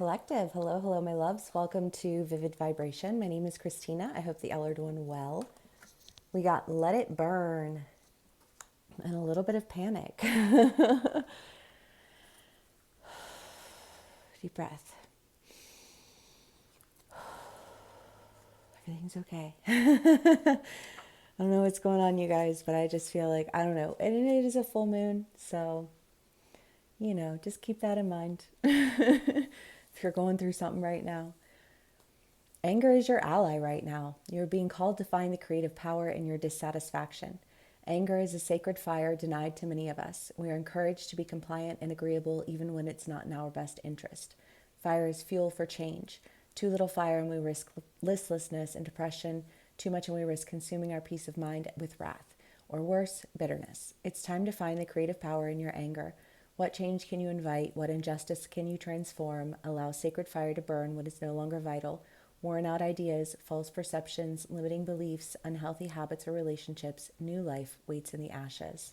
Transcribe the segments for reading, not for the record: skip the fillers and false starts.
Collective. Hello, hello, my loves. Welcome to Vivid Vibration. My name is Christina. I hope that y'all are doing well. We got Let It Burn and a little bit of panic. Deep breath. Everything's okay. I don't know what's going on, you guys, but I just feel like, I don't know. And it is a full moon, so, just keep that in mind if you're going through something right now. Anger is your ally right now. You're being called to find the creative power in your dissatisfaction. Anger is a sacred fire denied to many of us. We are encouraged to be compliant and agreeable even when it's not in our best interest. Fire is fuel for change. Too little fire and we risk listlessness and depression. Too much and we risk consuming our peace of mind with wrath. Or worse, bitterness. It's time to find the creative power in your anger. What change can you invite? What injustice can you transform? Allow sacred fire to burn what is no longer vital. Worn out ideas, false perceptions, limiting beliefs, unhealthy habits or relationships, new life waits in the ashes.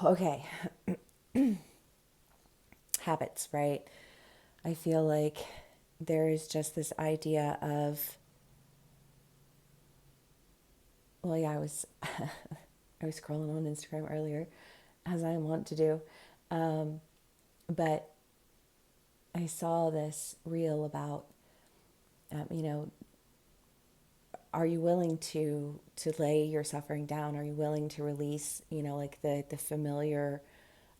Okay. Habits, right? I feel like there is just this idea of, well, yeah, I was I was scrolling on Instagram earlier, as I want to do, but I saw this reel about, um, you know, are you willing to lay your suffering down? Are you willing to release, like the familiar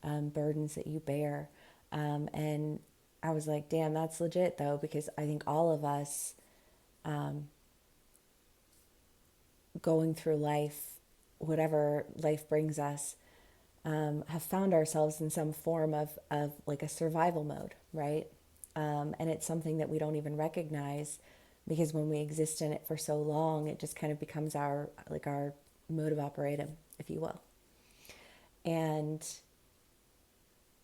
burdens that you bear? And I was like, damn, that's legit though, because I think all of us going through life, whatever life brings us, have found ourselves in some form of like a survival mode, right? And it's something that we don't even recognize because when we exist in it for so long, it just kind of becomes our mode of operatum, if you will. And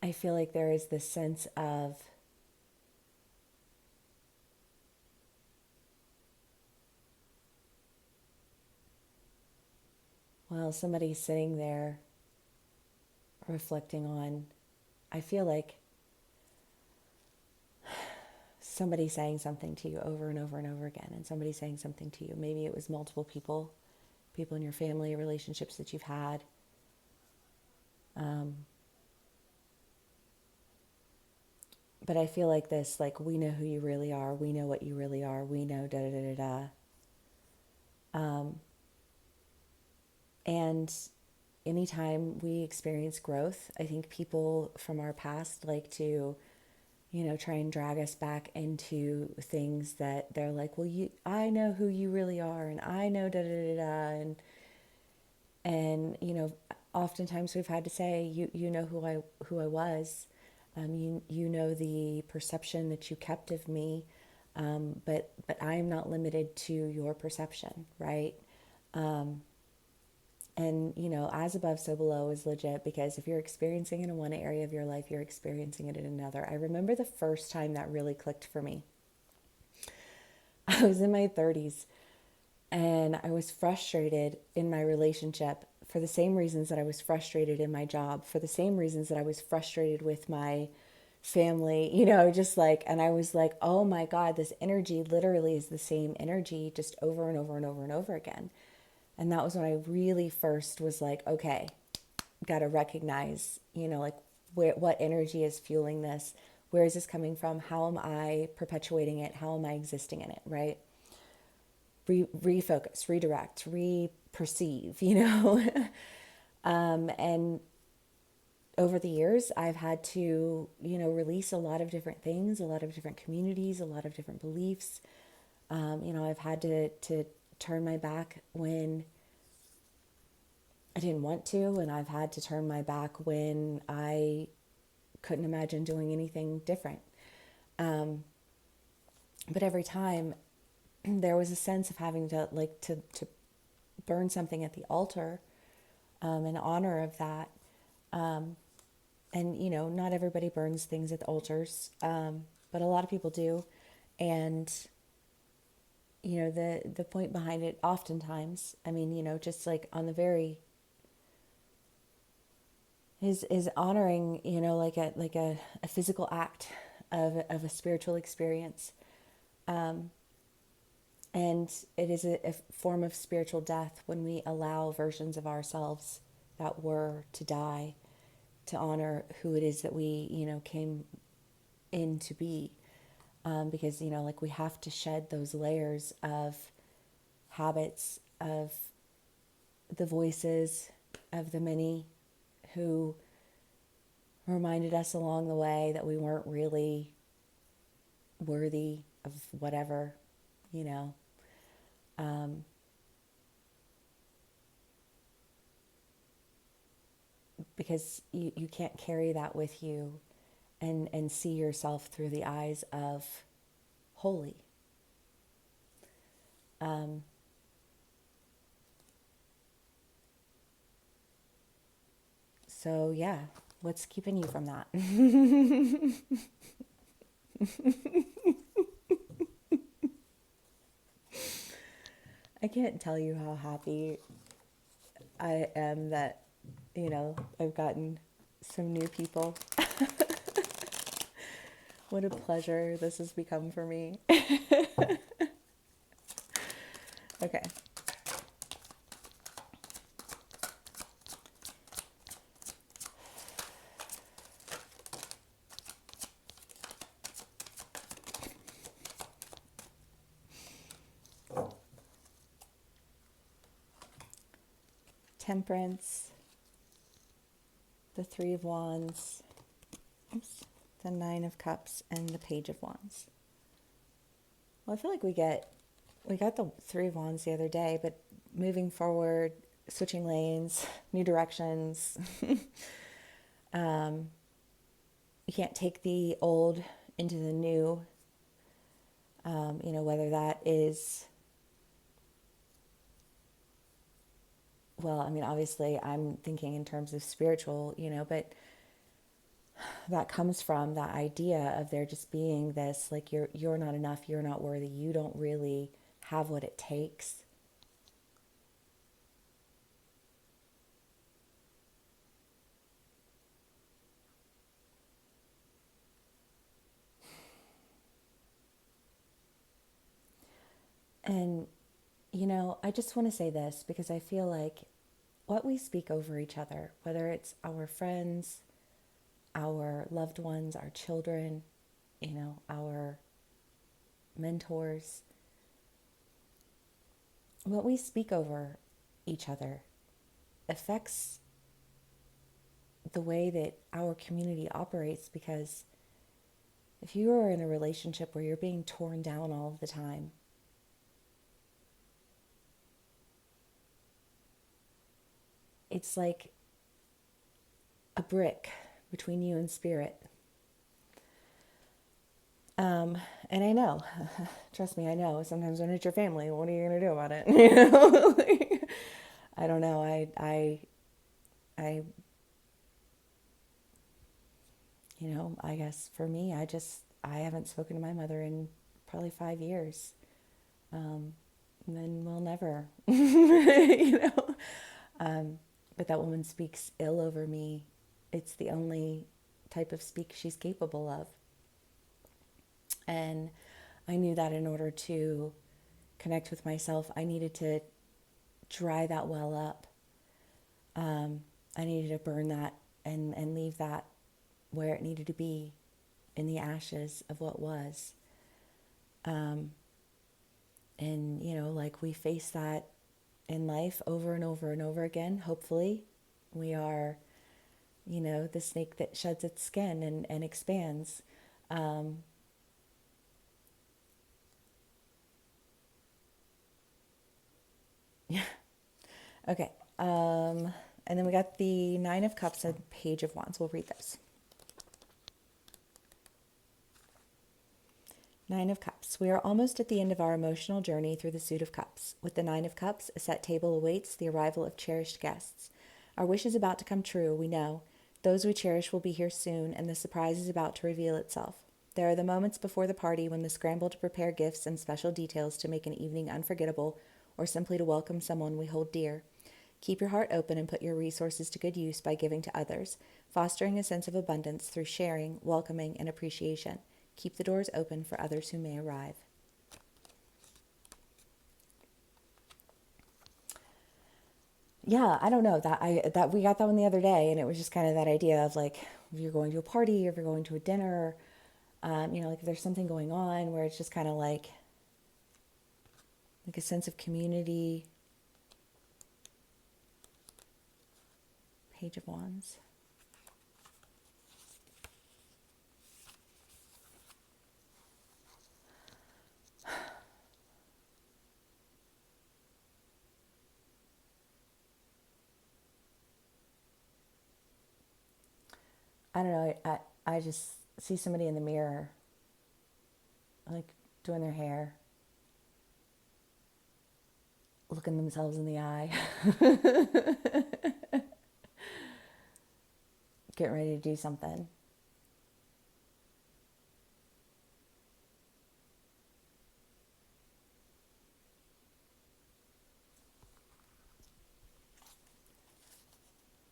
I feel like there is this sense of, well, somebody's sitting there reflecting on, I feel like somebody saying something to you over and over and over again, and somebody saying something to you. Maybe it was multiple people in your family, relationships that you've had. But I feel like this, like, we know who you really are. We know what you really are. We know da da da da da. And anytime we experience growth, I think people from our past like to, try and drag us back into things that they're like, well, I know who you really are, and I know da da da da, and oftentimes we've had to say, you know who I was, you know the perception that you kept of me, but I am not limited to your perception, right? And, as above, so below is legit because if you're experiencing it in one area of your life, you're experiencing it in another. I remember the first time that really clicked for me. I was in my 30s and I was frustrated in my relationship for the same reasons that I was frustrated in my job, for the same reasons that I was frustrated with my family, just like, and I was like, oh my God, this energy literally is the same energy just over and over and over and over again. And that was when I really first was like, okay, got to recognize, like what energy is fueling this? Where is this coming from? How am I perpetuating it? How am I existing in it? Right? Refocus, redirect, re-perceive, and over the years, I've had to, release a lot of different things, a lot of different communities, a lot of different beliefs. I've had to turn my back when I didn't want to, and I've had to turn my back when I couldn't imagine doing anything different. But every time there was a sense of having to to burn something at the altar, in honor of that. And not everybody burns things at the altars, but a lot of people do. And the point behind it oftentimes, I mean, just like on the very is honoring, like a physical act, of a spiritual experience. And it is a form of spiritual death when we allow versions of ourselves that were to die to honor who it is that we, came in to be. Because, like we have to shed those layers of habits, of the voices of the many who reminded us along the way that we weren't really worthy of whatever, you know. Because you can't carry that with you and see yourself through the eyes of holy. So yeah, what's keeping you from that? I can't tell you how happy I am that, I've gotten some new people. What a pleasure this has become for me. Okay. Temperance, the Three of Wands, oops, the Nine of Cups, and the Page of Wands. Well, I feel like we got the Three of Wands the other day, but moving forward, switching lanes, new directions. You can't take the old into the new. Whether that is, well, I mean, obviously I'm thinking in terms of spiritual, but that comes from that idea of there just being this, like, you're not enough, you're not worthy, you don't really have what it takes. And, I just want to say this because I feel like what we speak over each other, whether it's our friends, our loved ones, our children, our mentors, what we speak over each other affects the way that our community operates. Because if you are in a relationship where you're being torn down all of the time, it's like a brick between you and spirit. And I know, trust me, I know. Sometimes when it's your family, what are you going to do about it? I don't know. I, I guess for me, I haven't spoken to my mother in probably 5 years. And then we'll never, But that woman speaks ill over me. It's the only type of speak she's capable of. And I knew that in order to connect with myself, I needed to dry that well up. I needed to burn that and leave that where it needed to be, in the ashes of what was. And, like we face that in life over and over and over again. Hopefully we are, the snake that sheds its skin and expands. Yeah. Okay. And then we got the Nine of Cups and Page of Wands. We'll read those. Nine of Cups. We are almost at the end of our emotional journey through the Suit of Cups. With the Nine of Cups, a set table awaits the arrival of cherished guests. Our wish is about to come true, we know. Those we cherish will be here soon, and the surprise is about to reveal itself. There are the moments before the party when the scramble to prepare gifts and special details to make an evening unforgettable, or simply to welcome someone we hold dear. Keep your heart open and put your resources to good use by giving to others, fostering a sense of abundance through sharing, welcoming, and appreciation. Keep the doors open for others who may arrive. Yeah, I don't know that we got that one the other day, and it was just kind of that idea of like if you're going to a party or if you're going to a dinner, like if there's something going on where it's just kind of like a sense of community. Page of Wands. I don't know. I just see somebody in the mirror, like doing their hair, looking themselves in the eye, getting ready to do something.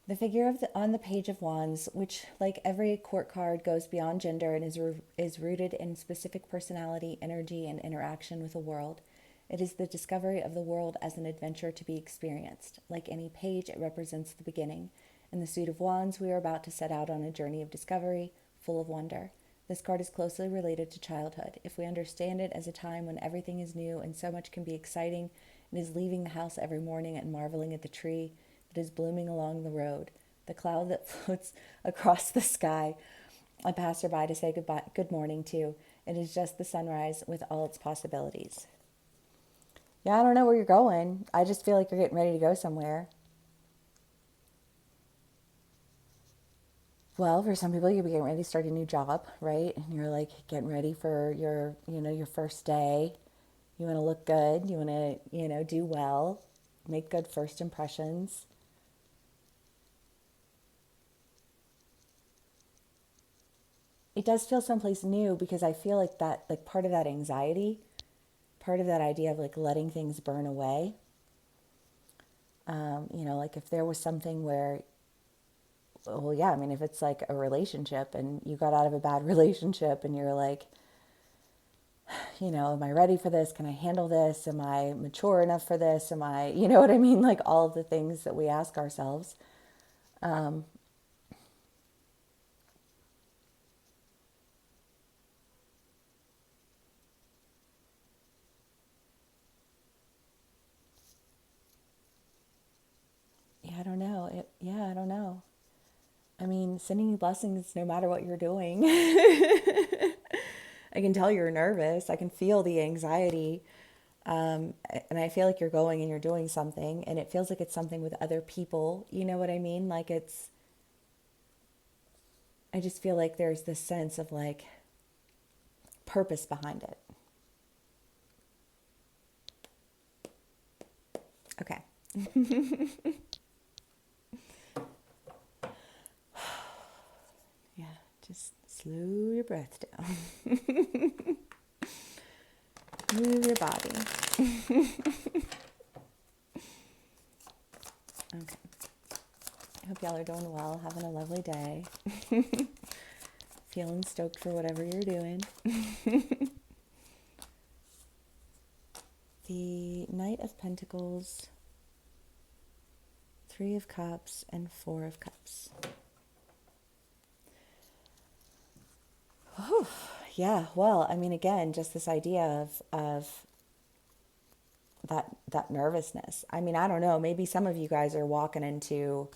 The figure on the Page of Wands, which, like every court card, goes beyond gender and is rooted in specific personality, energy, and interaction with the world. It is the discovery of the world as an adventure to be experienced. Like any page, it represents the beginning. In the suit of Wands, we are about to set out on a journey of discovery, full of wonder. This card is closely related to childhood. If we understand it as a time when everything is new and so much can be exciting, it is leaving the house every morning and marveling at the tree that is blooming along the road, the cloud that floats across the sky. I pass her by to say goodbye, good morning to. It is just the sunrise with all its possibilities. Yeah, I don't know where you're going. I just feel like you're getting ready to go somewhere. Well, for some people, you'll be getting ready to start a new job, right? And you're like getting ready for your first day. You want to look good. You want to, do well, make good first impressions. It does feel someplace new because I feel like that, like part of that anxiety, part of that idea of like letting things burn away. Like if there was something where, well, yeah, I mean, if it's like a relationship and you got out of a bad relationship and you're like, am I ready for this? Can I handle this? Am I mature enough for this? Am I, you know what I mean? Like all of the things that we ask ourselves. Yeah, I don't know. I don't know. I mean, sending you blessings no matter what you're doing. I can tell you're nervous. I can feel the anxiety. And I feel like you're going and you're doing something, and it feels like it's something with other people. You know what I mean? I just feel like there's this sense of like purpose behind it. Okay. Yeah, just slow your breath down. Move your body. Okay. I hope y'all are doing well, having a lovely day. Feeling stoked for whatever you're doing. The Knight of Pentacles, Three of Cups, and Four of Cups. Oh, yeah. Well, I mean, again, just this idea of that nervousness. I mean, I don't know. Maybe some of you guys are walking into,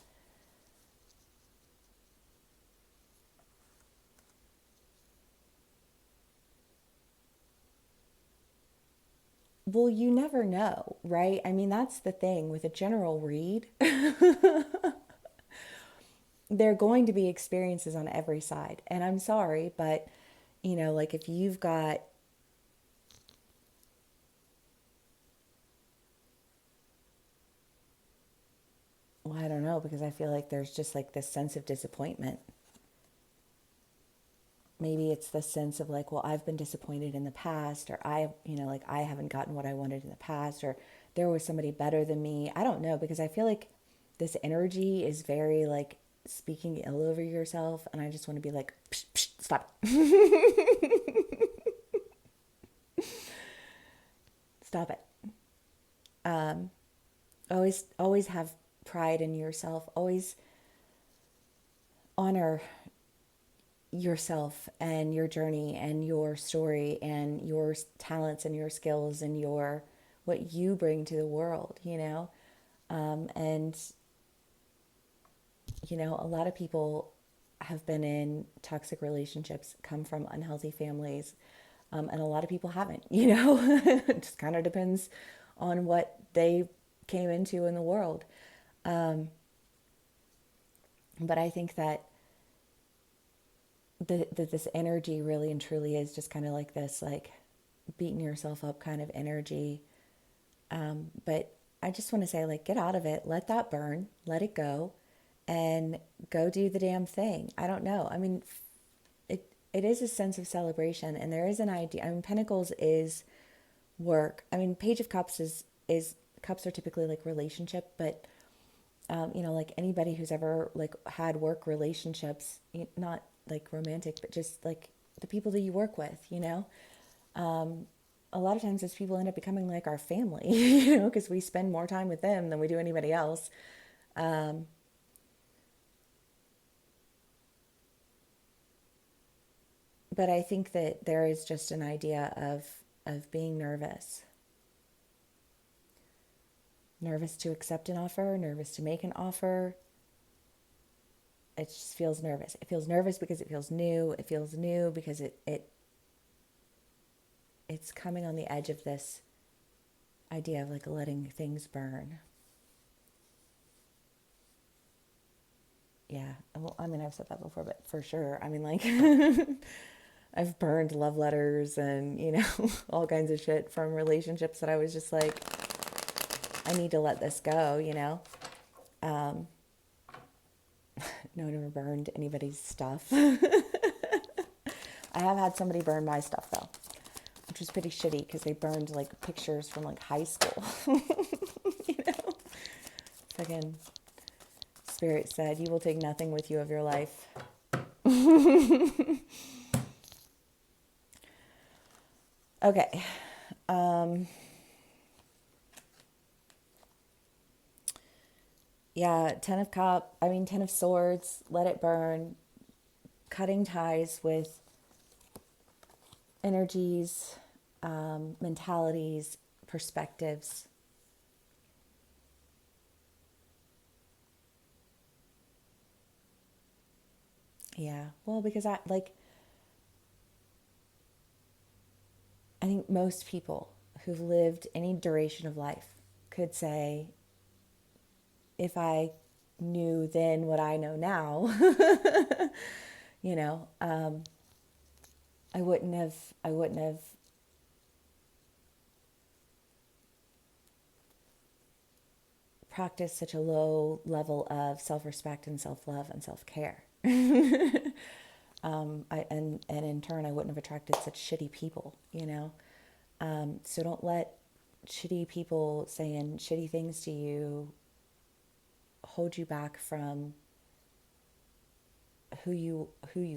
well, you never know, right? I mean, that's the thing with a general read. There are going to be experiences on every side. And I'm sorry, but, like if you've got, well, I don't know, because I feel like there's just like this sense of disappointment. Maybe it's the sense of like, well, I've been disappointed in the past, or like I haven't gotten what I wanted in the past, or there was somebody better than me. I don't know, because I feel like this energy is very like speaking ill over yourself, and I just want to be like, psh, psh, stop. always have pride in yourself. Always honor yourself and your journey and your story and your talents and your skills and your what you bring to the world, and a lot of people have been in toxic relationships, come from unhealthy families, and a lot of people haven't. It just kind of depends on what they came into in the world. But I think that this energy really and truly is just kind of like this, like beating yourself up kind of energy. But I just want to say, like, get out of it, let that burn, let it go, and go do the damn thing. I don't know. I mean, it is a sense of celebration, and there is an idea. I mean, Pentacles is work. I mean, Page of Cups is cups are typically like relationship, but like anybody who's ever like had work relationships, not like romantic, but just like the people that you work with, a lot of times those people end up becoming like our family, because we spend more time with them than we do anybody else. But I think that there is just an idea of being nervous to accept an offer, nervous to make an offer. It just feels nervous. It feels nervous because it feels new. It feels new because it's coming on the edge of this idea of like letting things burn. Yeah, well, I mean, I've said that before, but for sure, I mean, like, I've burned love letters and, all kinds of shit from relationships that I was just like, I need to let this go, No one ever burned anybody's stuff. I have had somebody burn my stuff, though, which was pretty shitty because they burned, like, pictures from, like, high school. Fucking Spirit said, you will take nothing with you of your life. Okay. Yeah, Ten of Swords, let it burn, cutting ties with energies, mentalities, perspectives. Yeah, well, because I think most people who've lived any duration of life could say, if I knew then what I know now, I wouldn't have practiced such a low level of self-respect and self-love and self-care. And in turn, I wouldn't have attracted such shitty people, So don't let shitty people saying shitty things to you hold you back from who you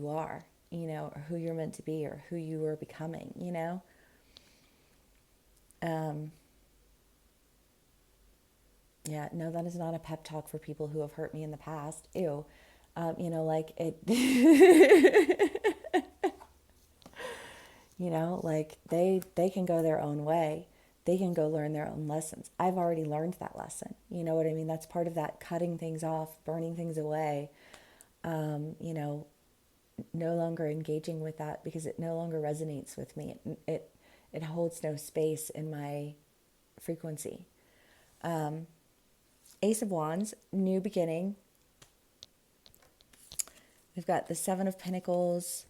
are, or who you're meant to be, or who you are becoming, Yeah, no, that is not a pep talk for people who have hurt me in the past. Ew. Like it, like they can go their own way. They can go learn their own lessons. I've already learned that lesson. You know what I mean? That's part of that cutting things off, burning things away. No longer engaging with that because it no longer resonates with me. It holds no space in my frequency. Ace of Wands, new beginning. We've got the Seven of Pentacles,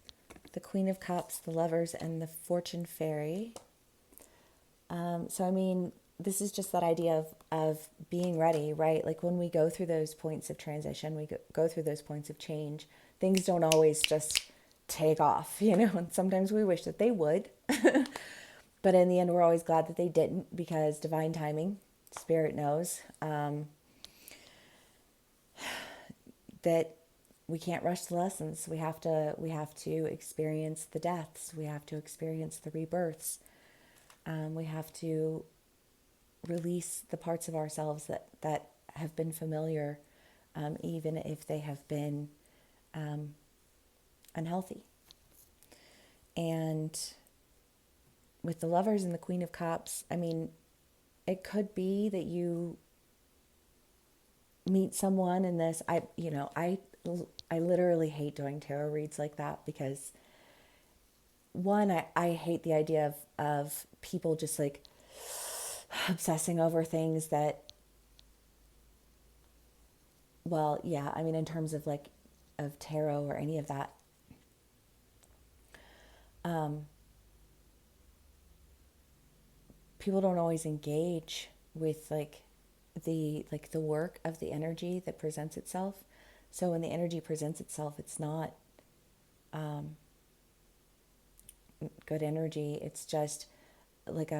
the Queen of Cups, the Lovers, and the Fortune Fairy. So, I mean, this is just that idea of being ready, right? Like when we go through those points of transition, we go through those points of change, things don't always just take off, and sometimes we wish that they would. But in the end, we're always glad that they didn't because divine timing, Spirit knows that we can't rush the lessons. We have to experience the deaths. We have to experience the rebirths. We have to release the parts of ourselves that have been familiar, even if they have been unhealthy. And with the Lovers and the Queen of Cups, I mean, it could be that you meet someone in this. I literally hate doing tarot reads like that because one, I hate the idea of people just like obsessing over things that, well, yeah, I mean, in terms of like, of tarot or any of that, people don't always engage with the work of the energy that presents itself. So when the energy presents itself, it's not good energy. It's just like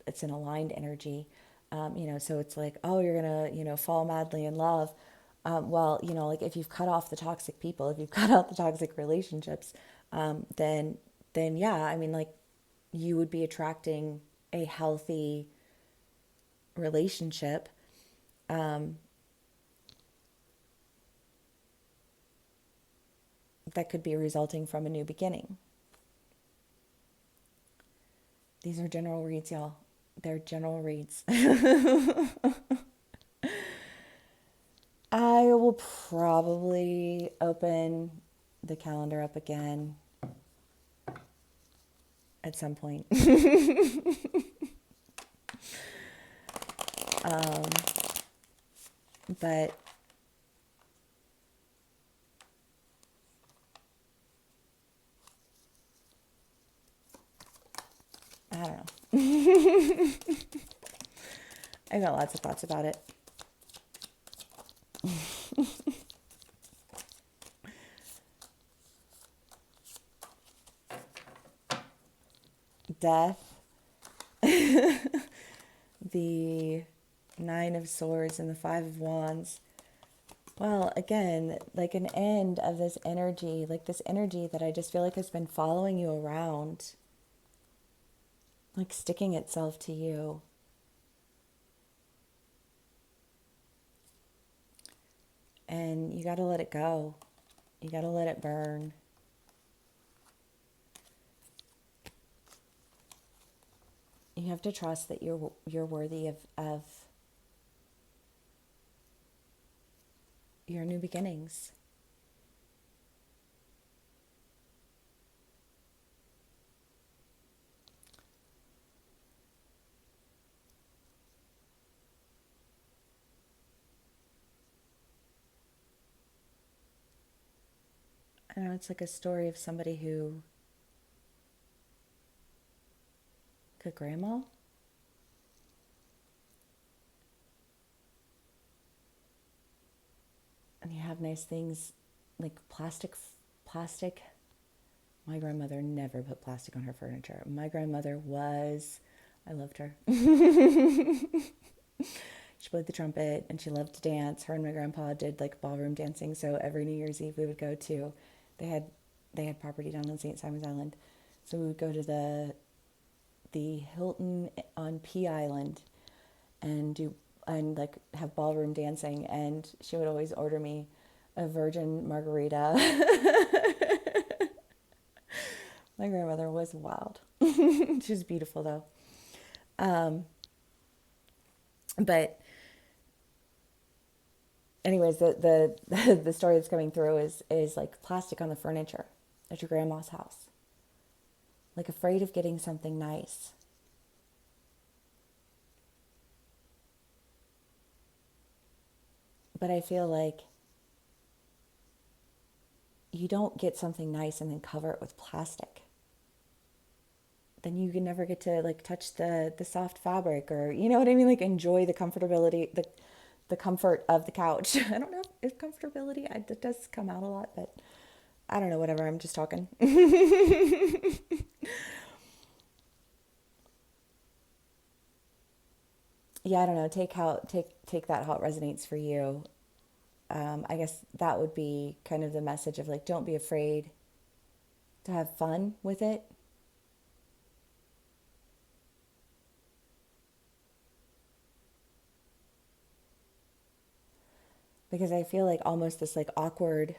it's an aligned energy. So it's like, oh, you're gonna, fall madly in love. Well, like if you've cut off the toxic people, if you've cut out the toxic relationships, then yeah, I mean, like you would be attracting a healthy relationship. That could be resulting from a new beginning. These are general reads, y'all. They're general reads. I will probably open the calendar up again at some point. But I don't know. I got lots of thoughts about it. Death, the Nine of Swords, and the Five of Wands. Well, again, like an end of this energy, like this energy that I just feel like has been following you around, like sticking itself to you. And you got to let it go. You got to let it burn. You have to trust that you're worthy of your new beginnings. I know it's like a story of somebody who, like a grandma, and you have nice things like plastic. My grandmother never put plastic on her furniture. My grandmother was, I loved her. She played the trumpet and she loved to dance. Her and my grandpa did like ballroom dancing. So every New Year's Eve we would go to, they had they had property down on St. Simon's Island. So we would go to the Hilton on Pea Island and like have ballroom dancing, and she would always order me a virgin margarita. My grandmother was wild. She was beautiful though. But anyways, the story that's coming through is like plastic on the furniture at your grandma's house. Like afraid of getting something nice. But I feel like you don't get something nice and then cover it with plastic. Then you can never get to like touch the soft fabric, or you know what I mean, like enjoy the comfortability, the comfort of the couch. I don't know if comfortability, that does come out a lot, but I don't know, whatever, I'm just talking. Yeah, I don't know, take that how it resonates for you. I guess that would be kind of the message of like, don't be afraid to have fun with it. because I feel like almost this like awkward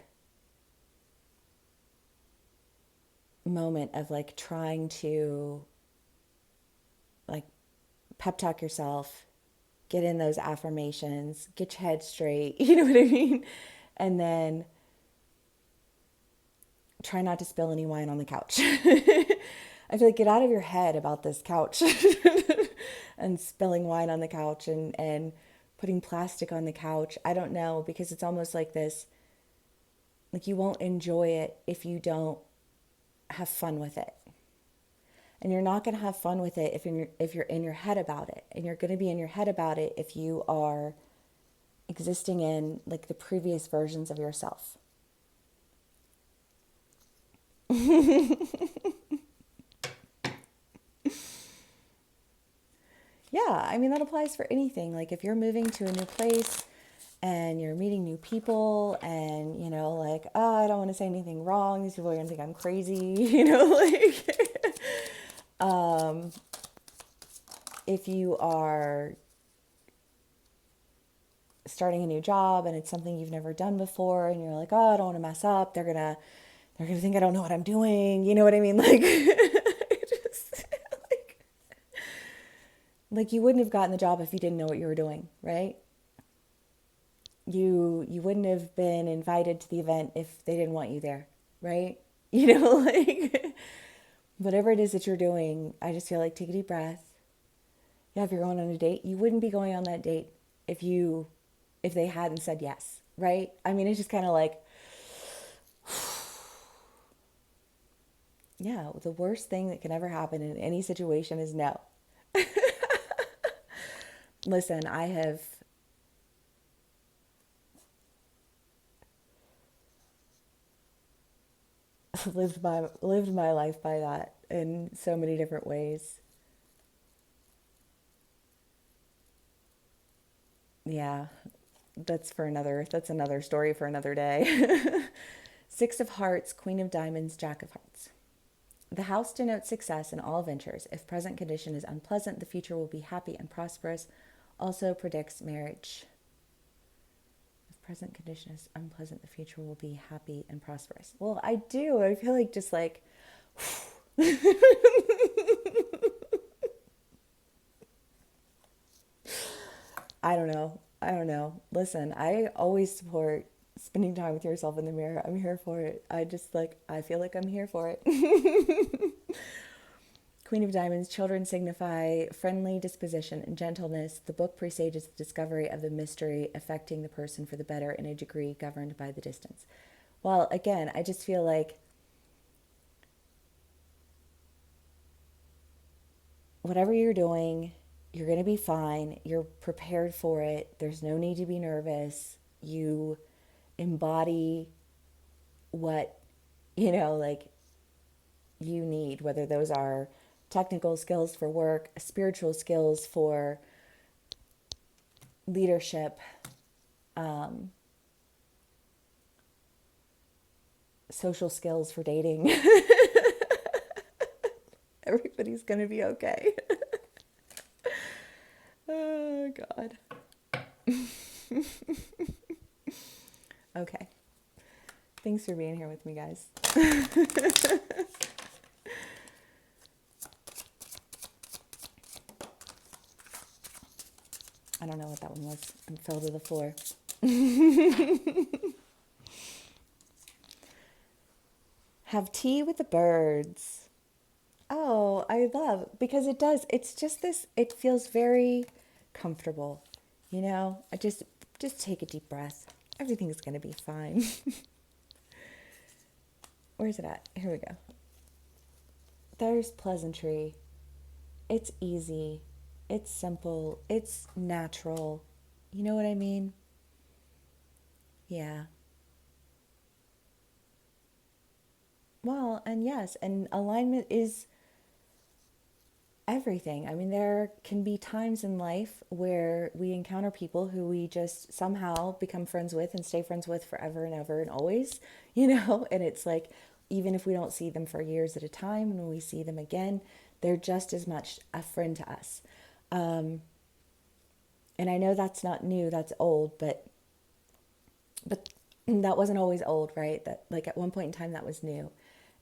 moment of like trying to like pep talk yourself, get in those affirmations, get your head straight, you know what I mean? And then try not to spill any wine on the couch. I feel like get out of your head about this couch and spilling wine on the couch and putting plastic on the couch. I don't know, because it's almost like this, like you won't enjoy it if you don't have fun with it. And you're not going to have fun with it if you're in your head about it. And you're going to be in your head about it if you are existing in like the previous versions of yourself. Yeah, I mean, that applies for anything. Like if you're moving to a new place and you're meeting new people and, you know, like, oh, I don't want to say anything wrong. These people are going to think I'm crazy, you know, like if you are starting a new job and it's something you've never done before and you're like, oh, I don't want to mess up. They're gonna think I don't know what I'm doing. You know what I mean? Like, just, like you wouldn't have gotten the job if you didn't know what you were doing, right? You wouldn't have been invited to the event if they didn't want you there, right? You know, like whatever it is that you're doing, I just feel like take a deep breath. Yeah, if you're going on a date, you wouldn't be going on that date if they hadn't said yes, right? I mean, it's just kind of like, yeah, the worst thing that can ever happen in any situation is no. Listen, I have lived my life by that in so many different ways. Yeah, that's another story for another day. Six of Hearts, Queen of Diamonds, Jack of Hearts. The house denotes success in all ventures. If present condition is unpleasant, the future will be happy and prosperous. Also predicts marriage. If present condition is unpleasant, the future will be happy and prosperous. Well, I do. I feel like just like I don't know. I don't know. Listen, I always support spending time with yourself in the mirror. I'm here for it. I feel like I'm here for it. Queen of Diamonds, children signify friendly disposition and gentleness. The book presages the discovery of the mystery affecting the person for the better in a degree governed by the distance. Well, again, I just feel like whatever you're doing, you're going to be fine. You're prepared for it. There's no need to be nervous. You embody what, like you need, whether those are technical skills for work, spiritual skills for leadership, social skills for dating. Everybody's going to be okay. Oh, God. Okay. Thanks for being here with me, guys. I don't know what that one was. I fell to the floor. Have tea with the birds. Oh, I love, because it's just this, it feels very comfortable. I just take a deep breath. Everything's going to be fine. Where's it at? Here we go. There's pleasantry. It's easy. It's simple. It's natural. You know what I mean? Yeah. Well, and yes, and alignment is everything. I mean, there can be times in life where we encounter people who we just somehow become friends with and stay friends with forever and ever and always, and it's like, even if we don't see them for years at a time, and when we see them again, they're just as much a friend to us. And I know that's not new, that's old, but But that wasn't always old, right? That like at one point in time that was new.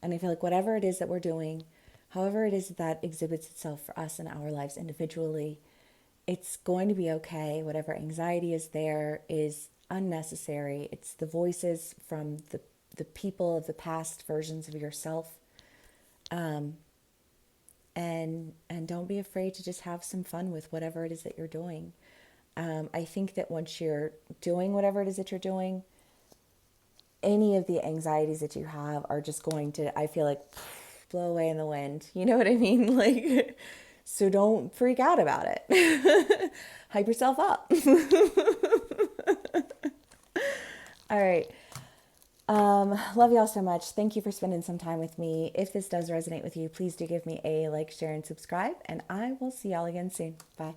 And I feel like whatever it is that we're doing, however it is that exhibits itself for us in our lives individually, it's going to be okay. Whatever anxiety is there is unnecessary. It's the voices from the people of the past versions of yourself. And don't be afraid to just have some fun with whatever it is that you're doing. I think that once you're doing whatever it is that you're doing, any of the anxieties that you have are just going to, I feel like, blow away in the wind. You know what I mean? Like, so don't freak out about it. Hype yourself up. All right. Love y'all so much. Thank you for spending some time with me. If this does resonate with you, please do give me a like, share, and subscribe. And I will see y'all again soon. Bye.